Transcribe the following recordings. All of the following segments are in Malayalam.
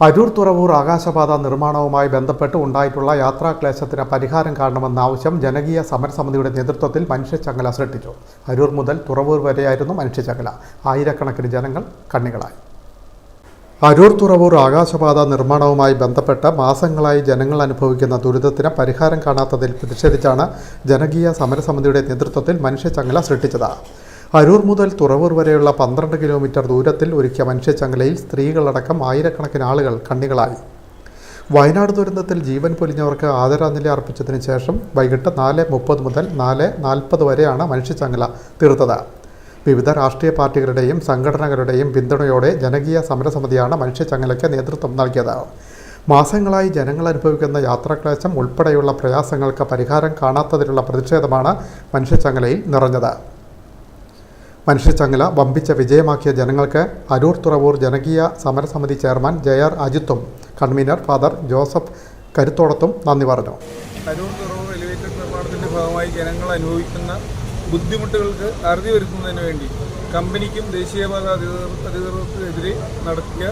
അരൂർ തുറവൂർ ആകാശപാത നിർമ്മാണവുമായി ബന്ധപ്പെട്ട് ഉണ്ടായിട്ടുള്ള യാത്രാക്ലേശത്തിന് പരിഹാരം കാണണമെന്ന ആവശ്യം ജനകീയ സമരസമിതിയുടെ നേതൃത്വത്തിൽ മനുഷ്യച്ചങ്ങല സൃഷ്ടിച്ചു. അരൂർ മുതൽ തുറവൂർ വരെയായിരുന്നു മനുഷ്യച്ചങ്ങല. ആയിരക്കണക്കിന് ജനങ്ങൾ കണ്ണികളായി. അരൂർ തുറവൂർ ആകാശപാത നിർമ്മാണവുമായി ബന്ധപ്പെട്ട് മാസങ്ങളായി ജനങ്ങൾ അനുഭവിക്കുന്ന ദുരിതത്തിന് പരിഹാരം കാണാത്തതിൽ പ്രതിഷേധിച്ചാണ് ജനകീയ സമരസമിതിയുടെ നേതൃത്വത്തിൽ മനുഷ്യച്ചങ്ങല സൃഷ്ടിച്ചത്. അരൂർ മുതൽ തുറവൂർ വരെയുള്ള 12 കിലോമീറ്റർ ദൂരത്തിൽ ഒരുക്കിയ മനുഷ്യച്ചങ്ങലയിൽ സ്ത്രീകളടക്കം ആയിരക്കണക്കിന് ആളുകൾ കണ്ണികളായി. വയനാട് ദുരന്തത്തിൽ ജീവൻ പൊലിഞ്ഞവർക്ക് ആദരാഞ്ജലി അർപ്പിച്ചതിന് ശേഷം വൈകിട്ട് 4:30 മുതൽ 4:40 വരെയാണ് മനുഷ്യച്ചങ്ങല തീർത്തത്. വിവിധ രാഷ്ട്രീയ പാർട്ടികളുടെയും സംഘടനകളുടെയും പിന്തുണയോടെ ജനകീയ സമരസമിതിയാണ് മനുഷ്യച്ചങ്ങലയ്ക്ക് നേതൃത്വം നൽകിയത്. മാസങ്ങളായി ജനങ്ങൾ അനുഭവിക്കുന്ന യാത്രാക്ലേശം ഉൾപ്പെടെയുള്ള പ്രയാസങ്ങൾക്ക് പരിഹാരം കാണാത്തതിലുള്ള പ്രതിഷേധമാണ് മനുഷ്യച്ചങ്ങലയിൽ നിറഞ്ഞത്. മനുഷ്യച്ചങ്ങല വമ്പിച്ച വിജയമാക്കിയ ജനങ്ങൾക്ക് അരൂർ തുറവൂർ ജനകീയ സമരസമിതി ചെയർമാൻ ജയർ അജിത്തും കൺവീനർ ഫാദർ ജോസഫ് കരുത്തോടത്തും നന്ദി പറഞ്ഞു. അരൂർ തുറവൂർ എലിവേറ്റഡ് നിർമ്മാണത്തിൻ്റെ ഭാഗമായി ജനങ്ങൾ അനുഭവിക്കുന്ന ബുദ്ധിമുട്ടുകൾക്ക് അറുതി വരുത്തുന്നതിന് വേണ്ടി കമ്പനിക്കും ദേശീയപാത അധികൃതർക്കെതിരെ നടത്തിയ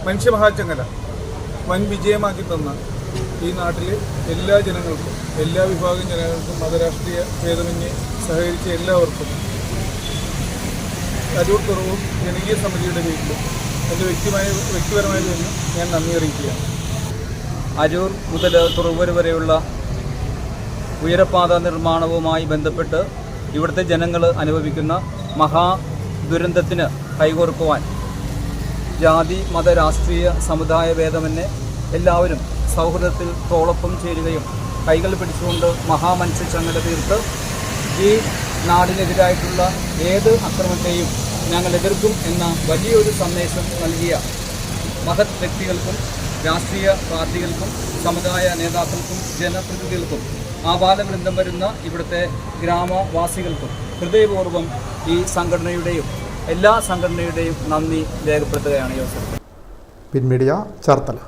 മനുഷ്യമഹാചങ്ങല വൻ വിജയമാക്കി തന്ന ഈ നാട്ടിലെ എല്ലാ ജനങ്ങൾക്കും, എല്ലാ വിഭാഗം ജനങ്ങൾക്കും, മതരാഷ്ട്രീയ ഭേദമന്യേ സഹകരിച്ച എല്ലാവർക്കും അരൂർ തുറവൂർ ജനകീയ സമിതിയുടെ പേരിലും എൻ്റെ വ്യക്തിപരമായ പേരിലും ഞാൻ നന്ദി അറിയിക്കുകയാണ്. അരൂർ മുതൽ തുറവൂർ വരെയുള്ള ഉയരപാത നിർമ്മാണവുമായി ബന്ധപ്പെട്ട് ഇവിടുത്തെ ജനങ്ങൾ അനുഭവിക്കുന്ന മഹാദുരന്തത്തിന് കൈകോർക്കുവാൻ ജാതി മത രാഷ്ട്രീയ സമുദായ ഭേദമന്യേ എല്ലാവരും സൗഹൃദത്തിൽ തോളൊപ്പം ചേരുകയും കൈകൾ പിടിച്ചുകൊണ്ട് മഹാമനുഷ്യച്ചങ്ങല തീർത്ത് ഈ നാടിനെതിരായിട്ടുള്ള ഏത് അക്രമത്തെയും ഞങ്ങൾ എതിർക്കും എന്ന വലിയൊരു സന്ദേശം നൽകിയ മഹത് വ്യക്തികൾക്കും രാഷ്ട്രീയ പാർട്ടികൾക്കും സമുദായ നേതാക്കൾക്കും ജനപ്രതിനിധികൾക്കും ആബാലവൃന്ദം വരുന്ന ഇവിടുത്തെ ഗ്രാമവാസികൾക്കും ഹൃദയപൂർവ്വം ഈ സംഘടനയുടെയും എല്ലാ സംഘടനയുടെയും നന്ദി രേഖപ്പെടുത്തുകയാണ് യോസഫ്. പിൻമീഡിയ ചേർത്തല.